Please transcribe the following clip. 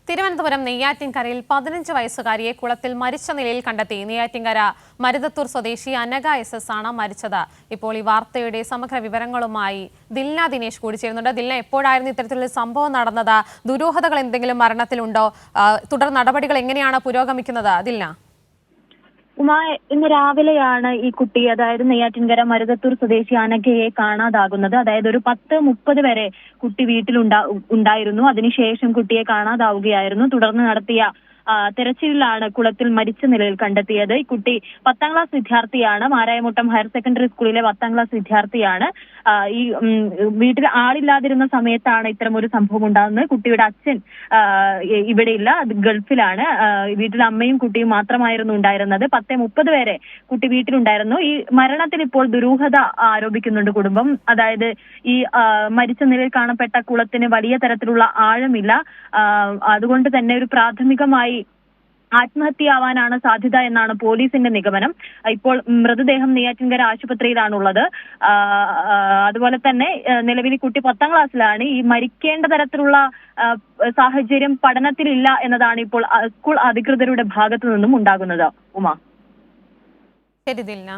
തിരുവനന്തപുരം നെയ്യാറ്റിൻകരയിൽ 15 വയസ്സുകാരിയെ കുളത്തിൽ മരിച്ച നിലയിൽ കണ്ടെത്തി. നെയ്യാറ്റിൻകര മരുതത്തൂർ സ്വദേശി അനഘ SS ആണ് മരിച്ചത്. ഇപ്പോൾ ഈ വാർത്തയുടെ സമഗ്ര വിവരങ്ങളുമായി ദിൽന ദിനേശ് കൂടി ചേരുന്നുണ്ട്. ദിൽന, എപ്പോഴായിരുന്നു ഇത്തരത്തിലുള്ള സംഭവം നടന്നത്? ദുരൂഹതകൾ എന്തെങ്കിലും മരണത്തിലുണ്ടോ? തുടർ നടപടികൾ എങ്ങനെയാണ് പുരോഗമിക്കുന്നത്? ദിൽന. ഇന്ന് രാവിലെയാണ് ഈ കുട്ടി, അതായത് നെയ്യാറ്റിൻകര മരുതത്തൂർ സ്വദേശി അനഘയെ കാണാതാകുന്നത്. അതായത് ഒരു 10:30 വരെ കുട്ടി വീട്ടിലുണ്ടായിരുന്നു. അതിനുശേഷം കുട്ടിയെ കാണാതാവുകയായിരുന്നു. തുടർന്ന് നടത്തിയ തെരച്ചിലിലാണ് കുളത്തിൽ മരിച്ച നിലയിൽ കണ്ടെത്തിയത്. ഈ കുട്ടി 10ാം ക്ലാസ് വിദ്യാർത്ഥിയാണ്. മാരായമുട്ടം ഹയർ സെക്കൻഡറി സ്കൂളിലെ 10ാം ക്ലാസ് വിദ്യാർത്ഥിയാണ്. ഈ വീട്ടിൽ ആളില്ലാതിരുന്ന സമയത്താണ് ഇത്തരമൊരു സംഭവം ഉണ്ടാകുന്നത്. കുട്ടിയുടെ അച്ഛൻ ഇവിടെയില്ല, ഗൾഫിലാണ്. വീട്ടിൽ അമ്മയും കുട്ടിയും മാത്രമായിരുന്നു ഉണ്ടായിരുന്നത്. 10:30 വരെ കുട്ടി വീട്ടിലുണ്ടായിരുന്നു. ഈ മരണത്തിൽ ഇപ്പോൾ ദുരൂഹത ആരോപിക്കുന്നുണ്ട് കുടുംബം. അതായത് ഈ മരിച്ച നിലയിൽ കാണപ്പെട്ട കുളത്തിന് വലിയ തരത്തിലുള്ള ആഴമില്ല. അതുകൊണ്ട് തന്നെ ഒരു പ്രാഥമികമായി ആത്മഹത്യയാവാനാണ് സാധ്യത എന്നാണ് പോലീസിന്റെ നിഗമനം. ഇപ്പോൾ മൃതദേഹം നെയ്യാറ്റിൻകര ആശുപത്രിയിലാണുള്ളത്. അതുപോലെ തന്നെ നിലവിൽ കുട്ടി 10ാം ക്ലാസ്സിലാണ്. ഈ മരിക്കേണ്ട തരത്തിലുള്ള സാഹചര്യം പഠനത്തിലില്ല എന്നതാണ് ഇപ്പോൾ സ്കൂൾ അധികൃതരുടെ ഭാഗത്തു നിന്നും ഉണ്ടാകുന്നത്. ഉമ. ശരി ദിൽന.